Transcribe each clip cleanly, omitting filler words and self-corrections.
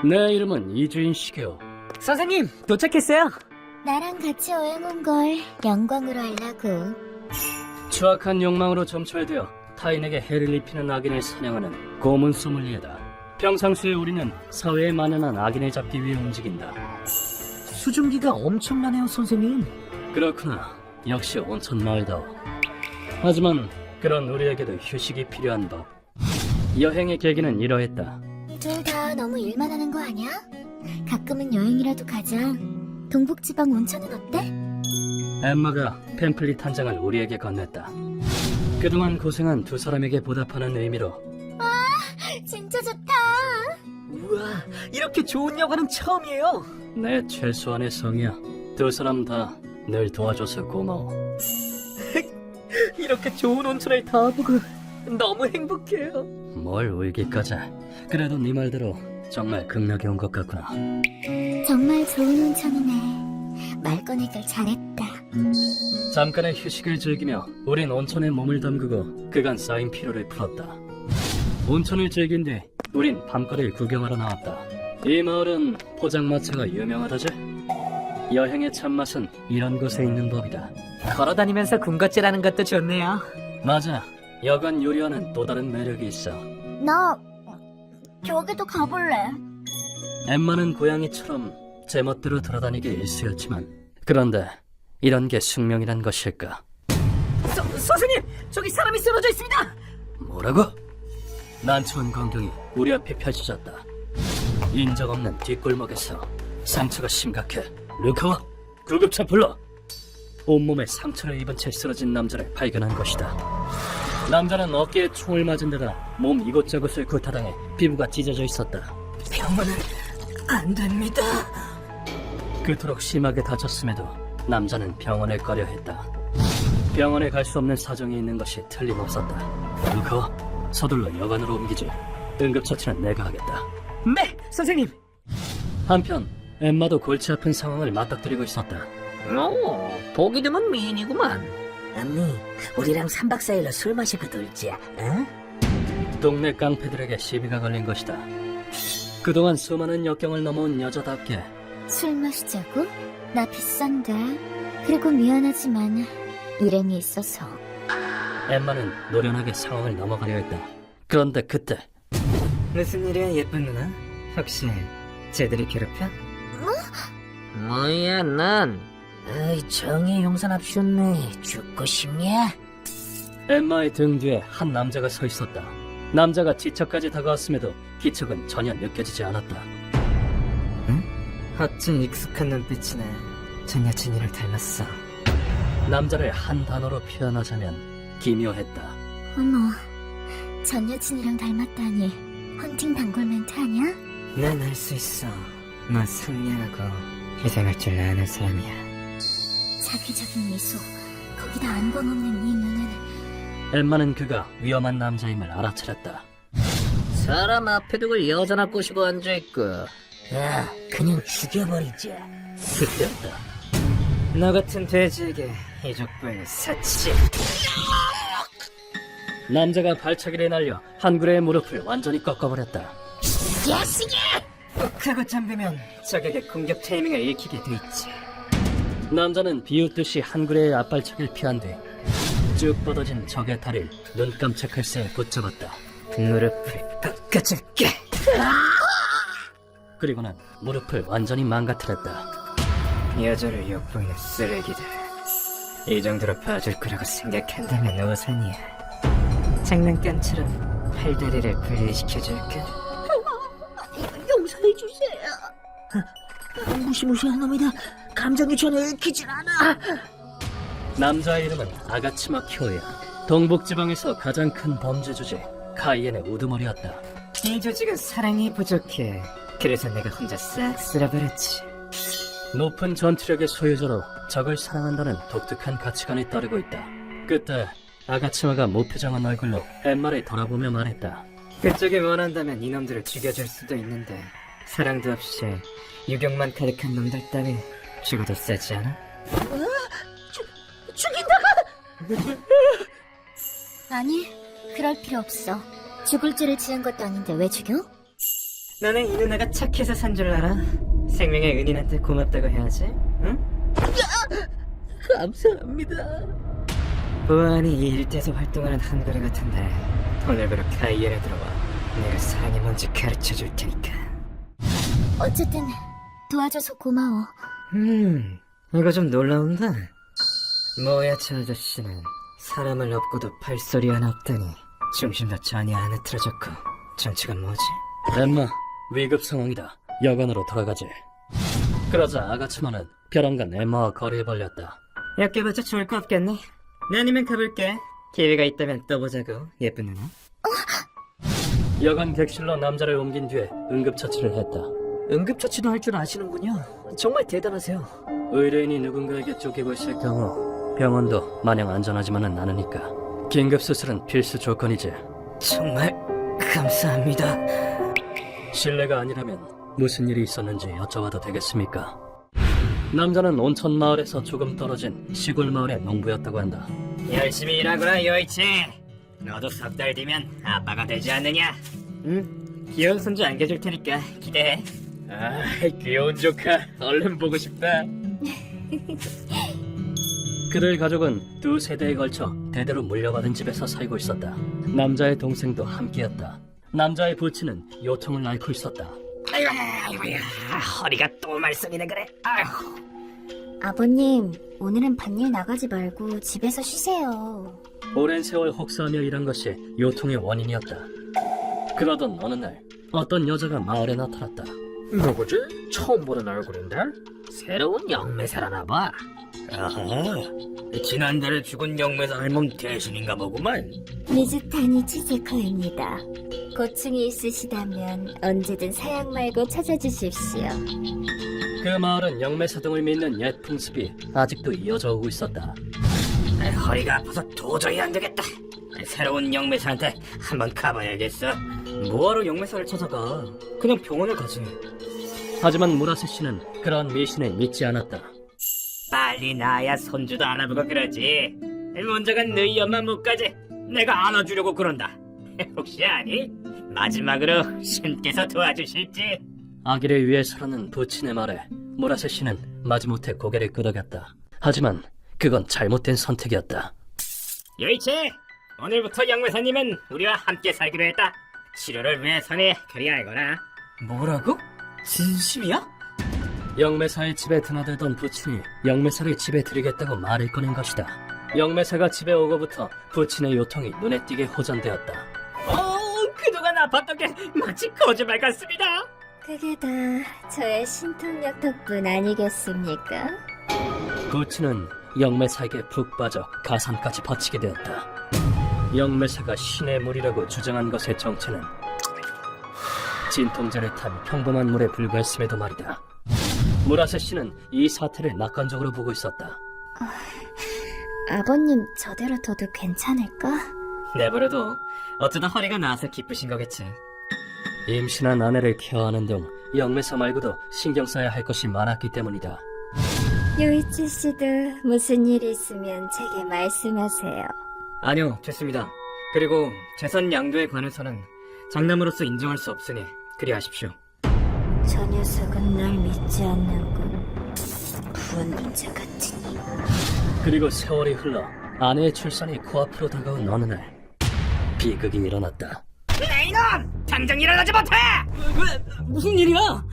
내 이름은 이주인 시게오. 선생님, 도착했어요. 나랑 같이 여행 온 걸 영광으로 하려고. 추악한 욕망으로 점철되어 타인에게 해를 입히는 악인을 사냥하는 고문 소믈리에다. 평상시에 우리는 사회에 만연한 악인을 잡기 위해 움직인다. 수증기가 엄청나네요, 선생님. 그렇구나. 역시 온천 마을다워. 하지만 그런 우리에게도 휴식이 필요한 법. 여행의 계기는 이러했다. 둘 다 너무 일만 하는 거 아니야? 가끔은 여행이라도 가자. 동북지방 온천은 어때? 엠마가 팸플릿 한 장을 우리에게 건넸다. 그동안 고생한 두 사람에게 보답하는 의미로. 진짜 좋다. 우와, 이렇게 좋은 여관은 처음이에요. 내 최소한의 성이야. 두 사람 다 늘 도와줘서 고마워. 이렇게 좋은 온천을 다 보고 너무 행복해요. 뭘 울기까지. 그래도 네 말대로 정말 극락에 온 것 같구나. 정말 좋은 온천이네. 말 꺼내길 잘했다. 잠깐의 휴식을 즐기며 우린 온천에 몸을 담그고 그간 쌓인 피로를 풀었다. 온천을 즐긴 뒤 우린 밤거리를 구경하러 나왔다. 이 마을은 포장마차가 유명하다지? 여행의 참맛은 이런 곳에 있는 법이다. 걸어다니면서 군것질하는 것도 좋네요. 맞아. 여관 요리와는 또 다른 매력이 있어. 나 저기도 가볼래. 엠마는 고양이처럼 제멋대로 돌아다니기 일쑤였지만 그런데 이런 게 숙명이란 것일까? 선생님, 저기 사람이 쓰러져 있습니다. 뭐라고? 난처한 광경이 우리 앞에 펼쳐졌다. 인적 없는 뒷골목에서 상처가 심각해. 루카와 구급차 불러. 온몸에 상처를 입은 채 쓰러진 남자를 발견한 것이다. 남자는 어깨에 총을 맞은 데다 몸 이곳저곳을 구타당해 피부가 찢어져 있었다. 병원은 안 됩니다. 그토록 심하게 다쳤음에도 남자는 병원을 꺼려했다. 병원에 갈 수 없는 사정이 있는 것이 틀림없었다. 루카와 서둘러 여관으로 옮기지. 응급처치는 내가 하겠다. 네, 선생님. 한편 엠마도 골치 아픈 상황을 맞닥뜨리고 있었다. 보기 드문 미인이구만. 언니, 우리랑 3박 4일로 술 마시고 놀자, 응? 동네 깡패들에게 시비가 걸린 것이다. 그동안 수많은 역경을 넘어온 여자답게 술 마시자고? 나 비싼데. 그리고 미안하지만 일행이 있어서. 엠마는 노련하게 상황을 넘어가려 했다. 그런데 그때 무슨 일이야, 예쁜 누나? 혹시 쟤들이 괴롭혀? 뭐야, 넌? 어이, 정의 용산합쇼네. 죽고 싶냐? 엠마의 등 뒤에 한 남자가 서 있었다. 남자가 지척까지 다가왔음에도 기척은 전혀 느껴지지 않았다. 어쩜 익숙한 눈빛이네. 전 여친이를 닮았어. 남자를 한 단어로 표현하자면 기묘했다. 어머, 전 여친이랑 닮았다니. 헌팅 단골 멘트 아니야? 난 알 수 있어. 넌 승리하고 희생할 줄 아는 사람이야. 자기적인 미소, 거기다 안광 없는 이 눈은. 엠마는 그가 위험한 남자임을 알아차렸다. 사람 앞에 두고 여자나 꼬시고 앉아있고. 야, 그냥 죽여버리자. 그때였다. 너 같은 돼지에게 이 족발 사치. 남자가 발차기를 날려 한구레의 무릎을 완전히 꺾어버렸다. 하고 잠들면 적에게 공격 타이밍을 읽히게 돼 있지. 남자는 비웃듯이 한구레의 앞발차기를 피한 뒤 쭉 뻗어진 적의 다리를 눈 깜짝할 새에 붙잡았다. 무릎을 꺾어줄게. 그리고는 무릎을 완전히 망가뜨렸다. 여자를 엿보이는 쓰레기들. 이 정도로 봐줄 거라고 생각한다면 오산이야. 장난감처럼 팔다리를 분리시켜줄까? 용서해주세요. 무시무시한 놈이다. 감정이 전혀 읽히질 않아. 남자의 이름은 아가츠마 쿄야. 동북지방에서 가장 큰 범죄 주제 카이엔의 우두머리였다. 이 조직은 사랑이 부족해. 그래서 내가 혼자 싹 쓸어버렸지. 높은 전투력의 소유자로 적을 사랑한다는 독특한 가치관이 따르고 있다. 그때 아가츠마가 무표정한 얼굴로 엠마를 돌아보며 말했다. 그쪽이 원한다면 이놈들을 죽여줄 수도 있는데 사랑도 없이 유격만 가득한 놈들 따위 죽어도 세지 않아? 아니, 그럴 필요 없어. 죽을 죄를 지은 것도 아닌데 왜 죽여? 나는 이 누나가 착해서 산 줄 알아. 생명의 은인한테 고맙다고 해야지. 응? 감사합니다. 보안이 이 일대에서 활동하는 한거리 같은데 오늘부로 가이엘에 들어와. 내가 사랑이 뭔지 가르쳐 줄 테니까. 어쨌든 도와줘서 고마워. 이거 좀 놀라운데? 뭐야 저 아저씨는 사람을 업고도 발소리 하나 없다니. 중심도 전혀 안 흐트러졌고 정체가 뭐지? 엠마, 위급 상황이다. 여관으로 돌아가지. 그러자 아가츠마는 벼랑간 엠마와 거리에 벌렸다. 엮여봤자 좋을 거 없겠네. 나 아니면 가볼게. 기회가 있다면 또 보자고 예쁜 누나. 여관 객실로 남자를 옮긴 뒤에 응급처치를 했다. 응급처치도 할 줄 아시는군요. 정말 대단하세요. 의뢰인이 누군가에게 쫓기고 있을 경우 병원도 마냥 안전하지만은 않으니까 긴급 수술은 필수 조건이지. 정말 감사합니다. 실례가 아니라면 무슨 일이 있었는지 여쭤봐도 되겠습니까? 남자는 온천 마을에서 조금 떨어진 시골 마을의 농부였다고 한다. 열심히 일하거라 요이치. 너도 석 달 뒤면 아빠가 되지 않느냐? 응? 귀여운 손주 안겨줄 테니까 기대해. 아, 귀여운 조카 얼른 보고 싶다. 그들 가족은 두 세대에 걸쳐 대대로 물려받은 집에서 살고 있었다. 남자의 동생도 함께였다. 남자의 부친은 요통을 앓고 있었다. 아이고야, 허리가 또 말썽이네 그래. 아휴. 아버님, 오늘은 밭일 나가지 말고 집에서 쉬세요. 오랜 세월 혹사하며 일한 것이 요통의 원인이었다. 그러던 어느 날 어떤 여자가 마을에 나타났다. 누구지? 처음 보는 얼굴인데? 새로운 영매사라나 봐. 아하, 지난달에 죽은 영매사 할멈 대신인가 보구만. 미즈타니 치즈코입니다. 고충이 있으시다면 언제든 사양 말고 찾아주십시오. 그 마을은 영매사 등을 믿는 옛 풍습이 아직도 이어져 오고 있었다. 허리가 아파서 도저히 안 되겠다. 새로운 영매사한테 한번 가봐야겠어. 뭐하러 영매사를 찾아가? 그냥 병원을 가지. 하지만 무라세 씨는 그런 미신을 믿지 않았다. 빨리 나야 손주도 안아보고 그러지. 먼저가 너희 엄마 못 가지. 내가 안아주려고 그런다. 혹시 아니? 마지막으로 신께서 도와주실지. 아기를 위해서라는 부친의 말에 무라세 씨는 마지못해 고개를 끄덕였다. 하지만 그건 잘못된 선택이었다. 요이치, 오늘부터 영매사님은 우리와 함께 살기로 했다. 치료를 위해서니 그리 알거라. 뭐라고? 진심이야? 영매사의 집에 드나들던 부친이 영매사를 집에 들이겠다고 말을 꺼낸 것이다. 영매사가 집에 오고부터 부친의 요통이 눈에 띄게 호전되었다. 그동안 아팠던 게 마치 거짓말 같습니다. 그게 다 저의 신통력 덕분 아니겠습니까? 부친은 영매사에게 푹 빠져 가산까지 바치게 되었다. 영매사가 신의 물이라고 주장한 것의 정체는 진통제를 탄 평범한 물에 불과했음에도 말이다. 무라세 씨는 이 사태를 낙관적으로 보고 있었다. 아버님 저대로 둬도 괜찮을까? 내버려도 어쩌다 허리가 나아서 기쁘신 거겠지. 임신한 아내를 케어하는 등 영매사 말고도 신경 써야 할 것이 많았기 때문이다. 요이치 씨도 무슨 일 있으면 제게 말씀하세요. 아니요, 됐습니다. 그리고 재산 양도에 관해서는 장남으로서 인정할 수 없으니 그리 하십시오. 저 녀석은 날 믿지 않는군. 부원문자 같으니. 그리고 세월이 흘러 아내의 출산이 코앞으로 다가온 어느 날 비극이 일어났다. 네, 이놈! 당장 일어나지 못해! 무슨 일이야?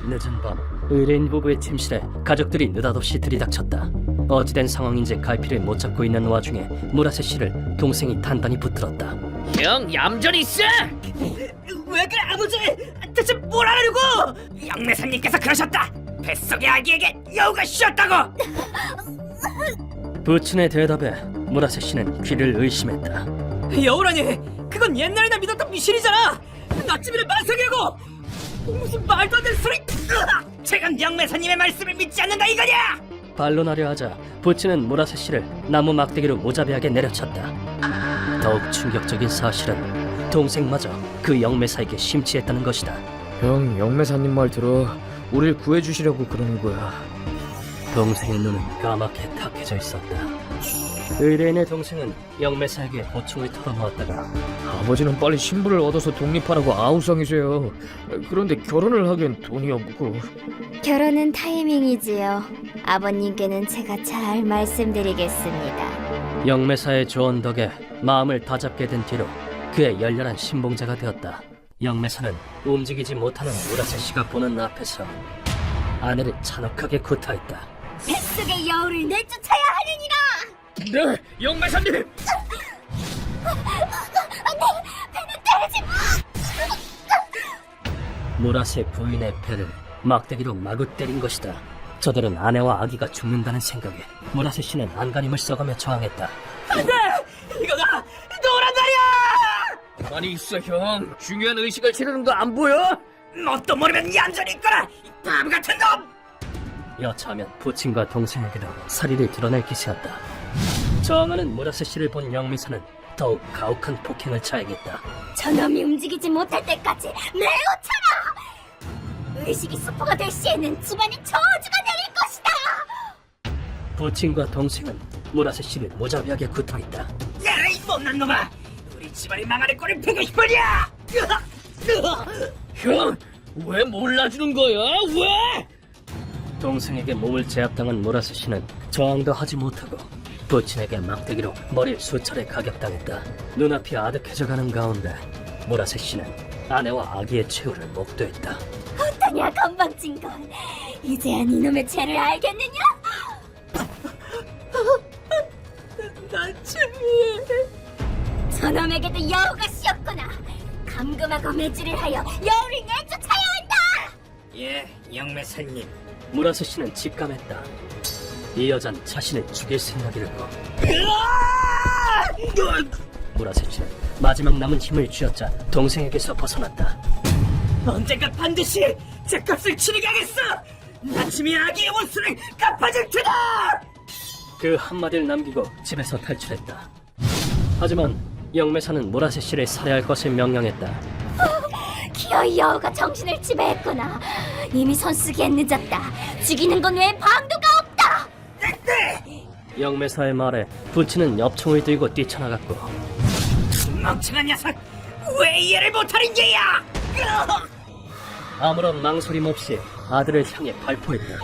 늦은 밤 의뢰인 부부의 침실에 가족들이 느닷없이 들이닥쳤다. 어찌된 상황인지 갈피를 못 잡고 있는 와중에 무라세 씨를 동생이 단단히 붙들었다. 형, 얌전히 있어! 왜 그래, 아버지! 대체 뭘 하려고! 영매사님께서 그러셨다! 뱃속의 아기에게 여우가 씌었다고! 부친의 대답에 무라세 씨는 귀를 의심했다. 여우라니! 그건 옛날에나 믿었던 미신이잖아! 나쯤이면 만성이고! 무슨 말도 안 되는 소리! 최근 영매사님의 말씀을 믿지 않는다 이거냐! 반론하려 하자 부친은 무라세 씨를 나무 막대기로 무자비하게 내려쳤다. 더욱 충격적인 사실은 동생마저 그 영매사에게 심취했다는 것이다. 형, 영매사님 말 들어. 우릴 구해주시려고 그러는 거야. 동생의 눈은 까맣게 탁해져 있었다. 의뢰인의 동생은 영매사에게 보충을 털어놓았다가 아버지는 빨리 신분을 얻어서 독립하라고 아우성이세요. 그런데 결혼을 하기엔 돈이 없고. 결혼은 타이밍이지요. 아버님께는 제가 잘 말씀드리겠습니다. 영매사의 조언 덕에 마음을 다잡게 된 뒤로 그의 열렬한 신봉자가 되었다. 영매사는 움직이지 못하는 무라세 씨가 보는 앞에서 아내를 잔혹하게 구타했다. 뱃속의 여우를 내쫓아야 하느니라! 네, 영매사님! 무라세 부인의 배를 막대기로 마구 때린 것이다. 저들은 아내와 아기가 죽는다는 생각에 무라세 씨는 안간힘을 써가며 저항했다. 이거다! 노란 다리야! 가만히 있어, 형. 중요한 의식을 치르는 거 안 보여? 뭣도 모르면 얌전히 있거라! 이 바보 같은 놈! 여차하면 부친과 동생에게도 사리를 드러낼 기세였다. 저항하는 무라세 씨를 본 영미사는 더욱 가혹한 폭행을 자행했다. 저놈이 움직이지 못할 때까지 매우 차라! 의식이 수포가 될 시에는 집안에 저주가 내릴 것이다! 부친과 동생은 무라세 씨를 무자비하게 구타했다. 야, 이 못난 놈아! 우리 집안이 망하는 꼴을 보고 싶으냐! 형, 왜 몰라주는 거야? 왜? 동생에게 몸을 제압당한 무라세 씨는 저항도 하지 못하고 부친에게 막대기로 머리를 수차례 가격당했다. 눈앞이 아득해져가는 가운데 무라세 씨는 아내와 아기의 최후를 목도했다. 어떠냐 건방진 건 이제야 이놈의 죄를 알겠느냐? 저놈에게도 여우가 씌었구나. 감금하고 매질을 하여 여우를 내쫓아야 한다. 예, 영매사님. 무라세 씨는 직감했다. 이 여자는 자신을 죽일 생각이라고. 무라세 씨는 마지막 남은 힘을 쥐어짜 동생에게서 벗어났다. 언젠가 반드시 제 값을 치르게 하겠어! 나침이 아기의 원수를 갚아줄 테다! 그 한마디를 남기고 집에서 탈출했다. 하지만 영매사는 무라세 씨를 살해할 것을 명령했다. 기어이 여우가 정신을 지배했구나. 이미 손쓰기엔 늦었다. 죽이는 건 외에 방도가 없다. 영매사의 말에 부친은 엽총을 들고 뛰쳐나갔고 멍청한 녀석! 왜 이해를 못하는 게야! 아무런 망설임 없이 아들을 향해 발포했다.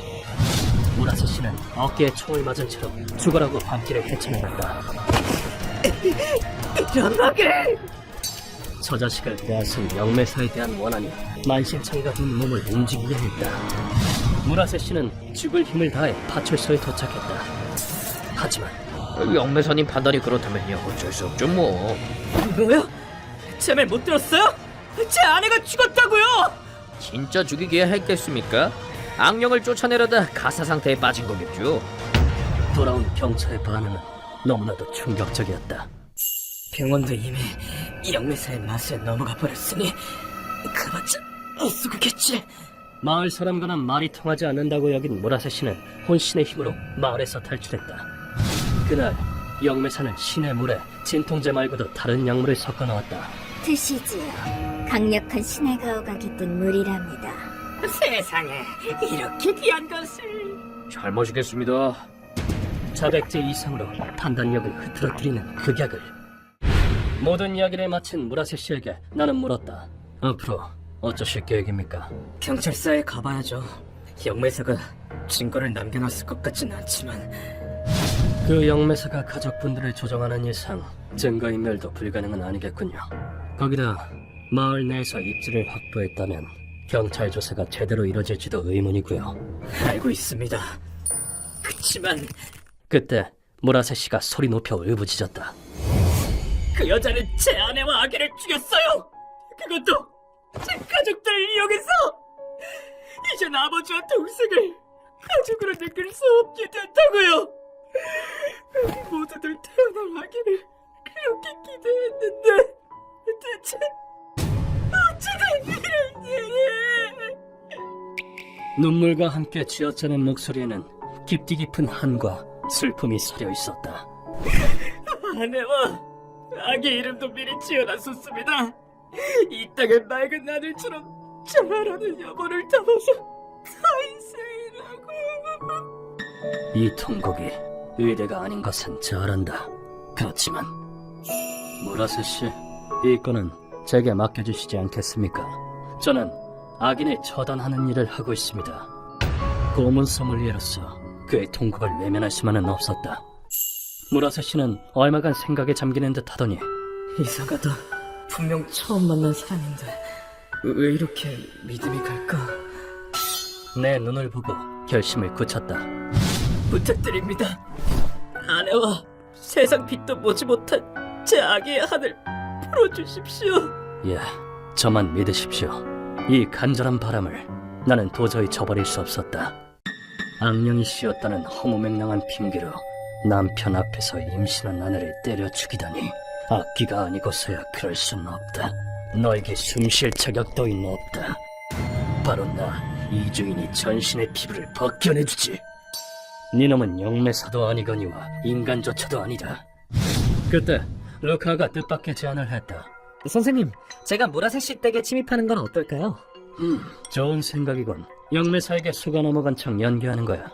무라세 씨는 어깨에 총을 맞은 채로 죽어라고 밤길을 헤쳐나갔다. 연막을! 저 자식을 빼앗은 영매사에 대한 원한이 만신창이가 든 몸을 움직이게 했다. 무라세 씨는 죽을 힘을 다해 파출소에 도착했다. 하지만 영매사님 판단이 그렇다면요, 어쩔 수 없죠 뭐. 뭐요? 제 말 못 들었어요? 제 아내가 죽었다고요! 진짜 죽이기야 했겠습니까? 악령을 쫓아내려다 가사 상태에 빠진 거겠죠. 돌아온 경찰의 반응은 너무나도 충격적이었다. 병원도 이미 영매사의 맛에 넘어가 버렸으니 그봤자 애쓰겠지. 마을 사람과는 말이 통하지 않는다고 여긴 무라세 씨는 혼신의 힘으로 마을에서 탈출했다. 그날 영매사는 신의 물에 진통제 말고도 다른 약물을 섞어 넣었다. 드시지요. 강력한 신의 가호가 깃든 물이랍니다. 세상에 이렇게 귀한 것을. 잘 마시겠습니다. 자백제 이상으로 판단력을 흐트러뜨리는 극약을. 모든 이야기를 마친 무라세 씨에게 나는 물었다. 앞으로 어쩌실 계획입니까? 경찰서에 가봐야죠. 영매사가 증거를 남겨놨을 것 같진 않지만 그 영매사가 가족분들을 조정하는 이상 증거인멸도 불가능은 아니겠군요. 거기다 마을 내에서 입지를 확보했다면 경찰 조사가 제대로 이뤄질지도 의문이고요. 알고 있습니다. 그치만 그때 무라세 씨가 소리 높여 울부짖었다. 그 여자는 제 아내와 아기를 죽였어요. 그것도 제 가족들을 이용해서. 이젠 아버지와 동생을 가족으로 느낄 수 없게 됐다고요. 우리 모두들 태어날 아기를 그렇게 기대했는데 대체 어찌된 일인지. 눈물과 함께 쥐어짜는 목소리에는 깊디 깊은 한과 슬픔이 서려 있었다. 아내와 아기 이름도 미리 지어놨었습니다. 이 땅의 맑은 하늘처럼 자라는 여보를 담아서 타이스이라고. 이 통곡이 의대가 아닌 것은 잘 안다. 그렇지만 무라세 씨, 이 건은 제게 맡겨주시지 않겠습니까? 저는 악인을 처단하는 일을 하고 있습니다. 고문 소믈리에로서 그의 통곡을 외면할 수만은 없었다. 무라세 씨는 얼마간 생각에 잠기는 듯 하더니 이상하다. 분명 처음 만난 사람인데 왜 이렇게 믿음이 갈까? 내 눈을 보고 결심을 굳혔다. 부탁드립니다. 아내와 세상 빛도 보지 못한 제 아기의 한을 풀어주십시오. 예, 저만 믿으십시오. 이 간절한 바람을 나는 도저히 저버릴 수 없었다. 악령이 씌었다는 허무맹랑한 핑계로 남편 앞에서 임신한 아내를 때려 죽이다니, 악기가 아니고서야 그럴 수는 없다. 너에게 숨쉴 자격 따윈 없다. 바로 나 이주인이 전신의 피부를 벗겨내주지. 네 놈은 영매사도 아니거니와 인간조차도 아니다. 그때 루카가 뜻밖의 제안을 했다. 선생님, 제가 무라세 씨 댁에 침입하는 건 어떨까요? 좋은 생각이군. 영매사에게 속아 넘어간 척 연기하는 거야.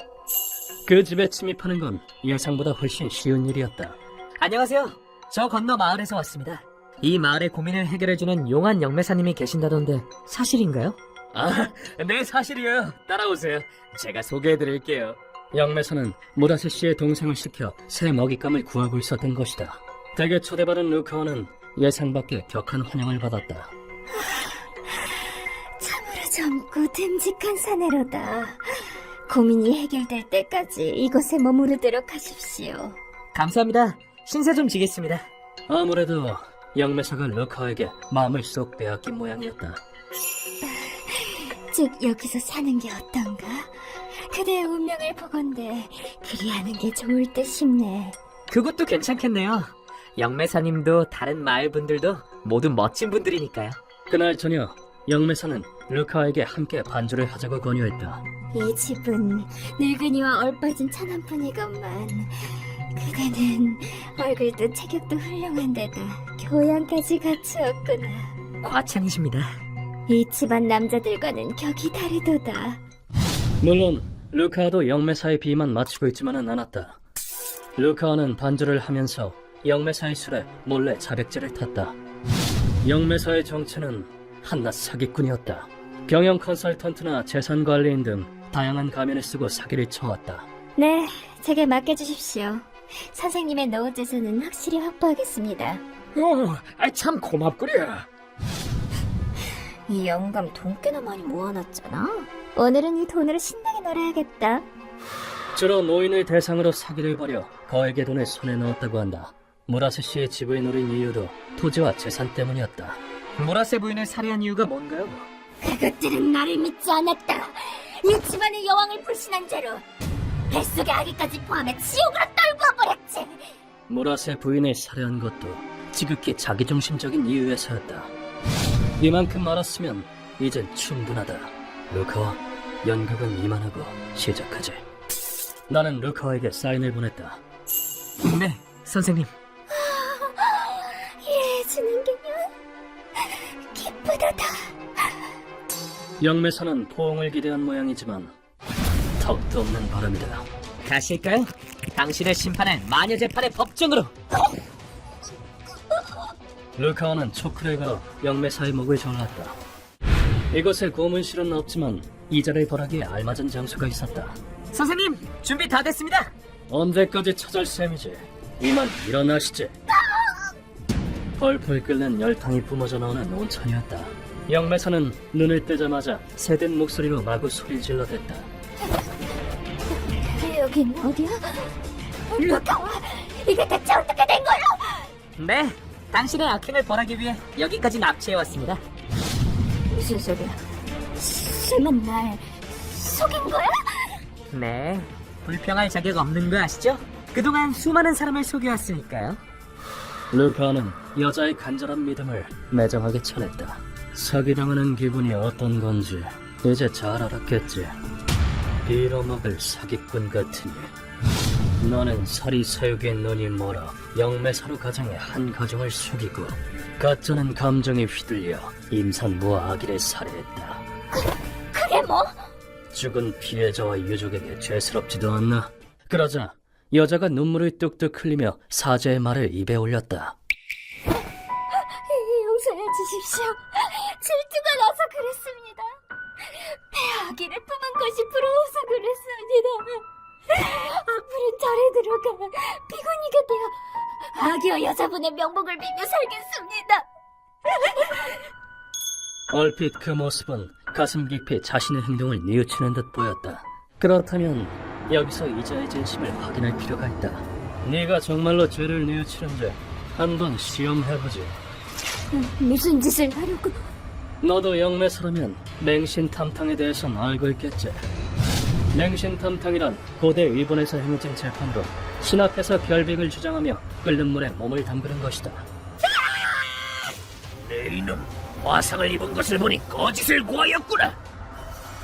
그 집에 침입하는 건 예상보다 훨씬 쉬운 일이었다. 안녕하세요. 저 건너 마을에서 왔습니다. 이 마을의 고민을 해결해주는 용한 영매사님이 계신다던데 사실인가요? 아, 네, 사실이에요. 따라오세요. 제가 소개해드릴게요. 영매사는 무라세 씨의 동생을 시켜 새 먹잇감을 구하고 있었던 것이다. 댁에 초대받은 루카와는 예상 밖의 격한 환영을 받았다. 참으로 젊고 듬직한 사내로다. 고민이 해결될 때까지 이곳에 머무르도록 하십시오. 감사합니다. 신세 좀 지겠습니다. 아무래도 영매사가 루카에게 마음을 쏙 빼앗긴 모양이었다. 쭉 여기서 사는 게 어떤가? 그대의 운명을 보건대 그리하는 게 좋을 듯 싶네. 그것도 괜찮겠네요. 영매사님도 다른 마을 분들도 모두 멋진 분들이니까요. 그날 저녁 영매사는 루카에게 함께 반주를 하자고 권유했다. 이 집은 늙은이와 얼빠진 차남뿐이건만 그대는 얼굴도 체격도 훌륭한데다 교양까지 갖추었구나. 과찬이십니다. 이 집안 남자들과는 격이 다르도다. 물론 루카도 영매사의 비만 맞추고 있지만은 않았다. 루카는 반주를 하면서 영매사의 술에 몰래 자백제를 탔다. 영매사의 정체는 한낱 사기꾼이었다. 경영 컨설턴트나 재산관리인 등 다양한 가면을 쓰고 사기를 쳐왔다. 네, 제게 맡겨주십시오. 선생님의 노후 재산은 확실히 확보하겠습니다. 참 고맙구려. 이 영감 돈 꽤나 많이 모아놨잖아. 오늘은 이 돈으로 신나게 놀아야겠다. 주로 노인을 대상으로 사기를 벌여 거액의 돈을 손에 넣었다고 한다. 무라세 씨의 집을 노린 이유도 토지와 재산 때문이었다. 무라세 부인을 살해한 이유가 뭔가요? 그것들은 나를 믿지 않았다. 이 집안의 여왕을 불신한 죄로 뱃속의 아기까지 포함해 지옥으로 떨구어 버렸지. 무라세 부인을 살해한 것도 지극히 자기중심적인 이유에서였다. 이만큼 알았으면 이젠 충분하다. 루카와 연극은 이만하고 시작하지. 나는 루카에게 사인을 보냈다. 네, 선생님. 이래해주는 게면 기쁘도다. 영매사는 포옹을 기대한 모양이지만 턱도 없는 바람이다. 가실까요? 당신을 심판할 마녀 재판의 법정으로. 루카와는 초크를 걸어 영매사의 목을 졸랐다. 이곳에 고문실은 없지만 이자를 벌하기에 알맞은 장소가 있었다. 선생님, 준비 다 됐습니다. 언제까지 찾을 셈이지? 이만 일어나시지. 펄펄 끓는 열탕이 뿜어져 나오는 온천이었다. 영매사는 눈을 뜨자마자 새된 목소리로 마구 소리를 질러댔다. 여긴 어디야? 루카와, 이게 대체 어떻게 된 거야? 네, 당신의 악행을 벌하기 위해 여기까지 납치해왔습니다. 무슨 소리야? 설마 날 속인 거야? 네, 불평할 자격 없는 거 아시죠? 그동안 수많은 사람을 속여왔으니까요. 루카는 여자의 간절한 믿음을 매정하게 쳐냈다. 사기당하는 기분이 어떤 건지 이제 잘 알았겠지. 빌어먹을 사기꾼 같으니 너는 사리사욕의 눈이 멀어 영매사로 가정의 한 가정을 속이고 가짜는 감정에 휘둘려 임산부와 아기를 살해했다. 그게 뭐? 죽은 피해자와 유족에게 죄스럽지도 않나? 그러자 여자가 눈물을 뚝뚝 흘리며 사죄의 말을 입에 올렸다. 용서해 주십시오. 질투가 나서 그랬습니다. 아기를 품은 것이 부러워서 그랬습니다. 앞으로 절에 들어가 비구니가 되어 아기와 여자분의 명복을 비며 살겠습니다. 얼핏 그 모습은 가슴 깊이 자신의 행동을 뉘우치는 듯 보였다. 그렇다면 여기서 이자의 진심을 확인할 필요가 있다. 네가 정말로 죄를 뉘우치는지 한번 시험해보지. 무슨 짓을 하려고? 너도 영매사라면 맹신탐탕에 대해선 알고 있겠지. 맹신탐탕이란 고대 일본에서 행해진 재판으로 신 앞에서 결백을 주장하며 끓는 물에 몸을 담그는 것이다. 내 이놈, 화상을 입은 것을 보니 거짓을 구하였구나.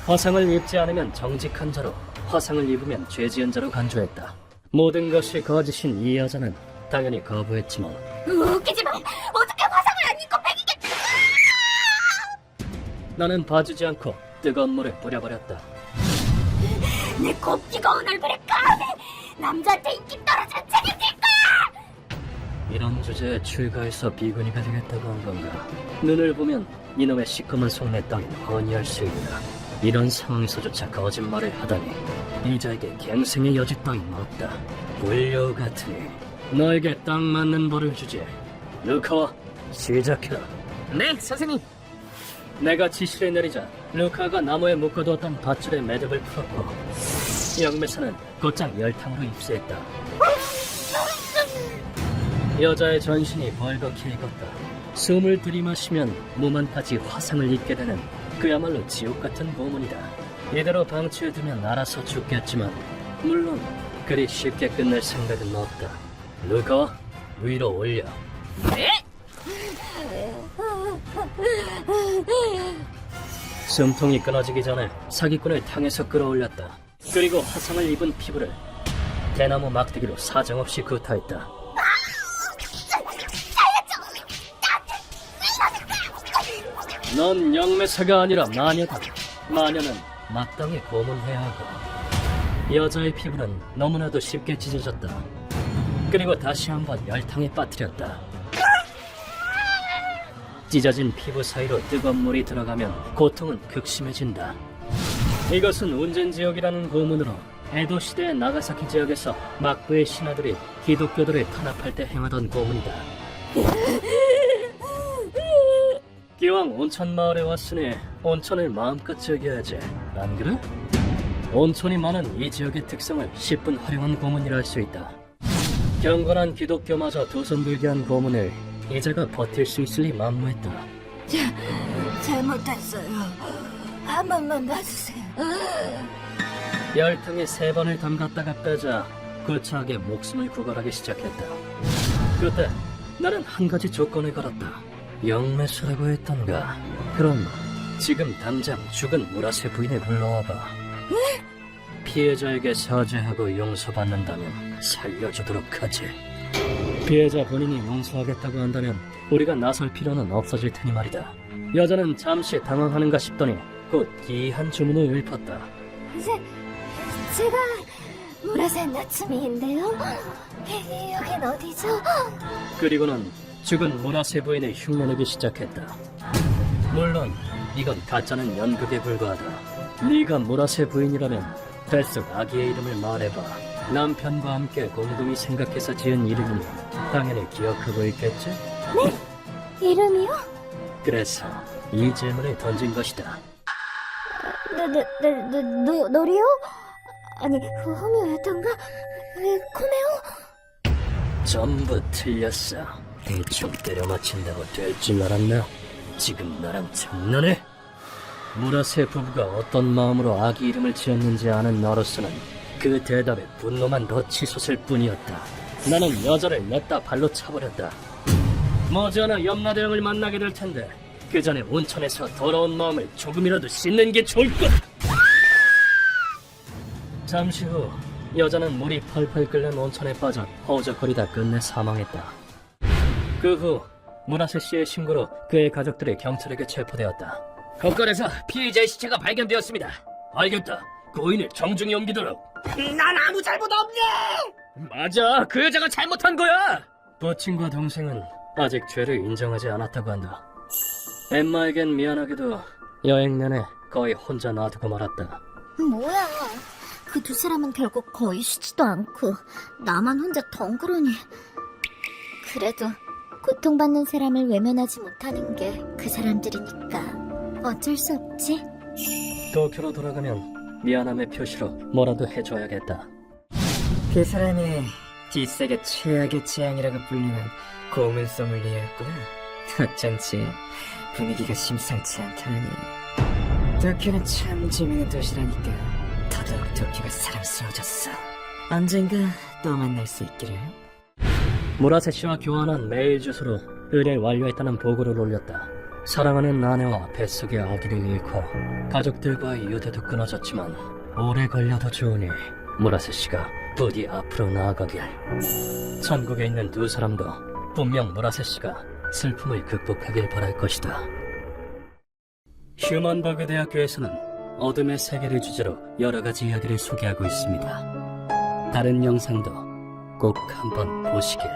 화상을 입지 않으면 정직한 자로, 화상을 입으면 죄지은 자로 간주했다. 모든 것이 거짓인 이 여자는 당연히 거부했지만 웃기지 마! 어떻게 화상을 안 입고 배기겠다! 나는 봐주지 않고 뜨거운 물을 뿌려버렸다. 내 곱디가 얼굴에 까매! 남자한테 인기 떨어지는 책임질 거야! 이런 주제에 출가해서 비구니가 되겠다고 한 건가? 눈을 보면 이놈의 시커먼 속내 따윈 훤히 알 수 있다. 이런 상황에서조차 거짓말을 하다니 이자에게 갱생의 여지 따윈 없다. 불려 같으니 너에게 딱 맞는 벌을 주지. 루카와 시작해라. 네, 선생님. 내가 지시를 내리자 루카가 나무에 묶어두었던 밧줄의 매듭을 풀었고 영매사는 곧장 열탕으로 입수했다. 여자의 전신이 벌겋게 익었다. 숨을 들이마시면 몸안까지 화상을 입게 되는 그야말로 지옥 같은 고문이다. 이대로 방치해두면 알아서 죽겠지만 물론 그리 쉽게 끝낼 생각은 없다. 루카와 위로 올려. 네? 숨통이 끊어지기 전에 사기꾼을 탕에서 끌어올렸다. 그리고 화상을 입은 피부를 대나무 막대기로 사정없이 구타했다. 넌 영매사가 아니라 마녀다. 마녀는 마땅히 고문해야 하고 여자의 피부는 너무나도 쉽게 찢어졌다. 그리고 다시 한번 열탕에 빠뜨렸다. 찢어진 피부 사이로 뜨거운 물이 들어가면 고통은 극심해진다. 이것은 운전지역이라는 고문으로 에도 시대의 나가사키 지역에서 막부의 신하들이 기독교들을 탄압할 때 행하던 고문이다. 기왕 온천 마을에 왔으니 온천을 마음껏 즐겨야지. 안 그래? 온천이 많은 이 지역의 특성을 10분 활용한 고문이라 할 수 있다. 경건한 기독교마저 두 손 들게 한 고문을 이자가 버틸 수 있을리 만무했다. 잘못했어요. 한 번만 봐주세요. 열탕에 3번을 담갔다가 빼자 구차하게 목숨을 구걸하기 시작했다. 그때 나는 한 가지 조건을 걸었다. 영매수라고 했던가. 그럼 지금 당장 죽은 무라세 부인을 불러와봐. 피해자에게 사죄하고 용서받는다면 살려주도록 하지. 피해자 본인이 용서하겠다고 한다면 우리가 나설 필요는 없어질 테니 말이다. 여자는 잠시 당황하는가 싶더니 곧 기이한 주문을 읊었다. 제가 무라센 나츠미인데요. 여긴 어디죠? 그리고는 죽은 무라세 부인을 흉내내기 시작했다. 물론 이건 가짜는 연극에 불과하다. 네가 무라세 부인이라면 뱃속 아기의 이름을 말해봐. 남편과 함께 공동이 생각해서 지은 이름이니 당연히 기억하고 있겠지? 네? 이름이요? 그래서 이 질문을 던진 것이다. 노리요? 아니, 호미였던가? 코메오? 전부 틀렸어. 대충 때려 맞힌다고 될 줄 알았나? 지금 나랑 장난해? 무라세 부부가 어떤 마음으로 아기 이름을 지었는지 아는 너로서는 그 대답에 분노만 더 치솟을 뿐이었다. 나는 여자를 냈다 발로 차버렸다. 머지않아 염라대왕을 만나게 될 텐데 그 전에 온천에서 더러운 마음을 조금이라도 씻는 게 좋을 것. 잠시 후 여자는 물이 펄펄 끓는 온천에 빠져 허우적거리다 끝내 사망했다. 그 후 무라세 씨의 신고로 그의 가족들이 경찰에게 체포되었다. 거건에서 피해자의 시체가 발견되었습니다. 알겠다. 고인을 정중히 옮기도록. 난 아무 잘못 없네. 맞아, 그 여자가 잘못한 거야. 버친과 동생은 아직 죄를 인정하지 않았다고 한다. 엠마에겐 미안하게도 여행 내내 거의 혼자 놔두고 말았다. 뭐야? 그 두 사람은 결국 거의 쉬지도 않고 나만 혼자 덩그러니. 그래도 고통받는 사람을 외면하지 못하는 게 그 사람들이니까 어쩔 수 없지. 도쿄로 돌아가면 미안함의 표시로 뭐라도 해줘야겠다. 그 사람이 뒷세계 최악의 재앙이라고 불리는 고문 소믈리에였구나. 어쩐지 분위기가 심상치 않다니. 도쿄는 참 재미있는 도시라니까 더더욱 도쿄가 사랑스러워졌어. 언젠가 또 만날 수 있기를. 무라세 씨와 교환한 메일 주소로 의뢰를 완료했다는 보고를 올렸다. 사랑하는 아내와 뱃속의 아기를 잃고 가족들과의 유대도 끊어졌지만 오래 걸려도 좋으니 무라세 씨가 부디 앞으로 나아가길. 천국에 있는 두 사람도 분명 무라세 씨가 슬픔을 극복하길 바랄 것이다. 휴먼버그 대학교에서는 어둠의 세계를 주제로 여러 가지 이야기를 소개하고 있습니다. 다른 영상도 꼭 한번 보시길.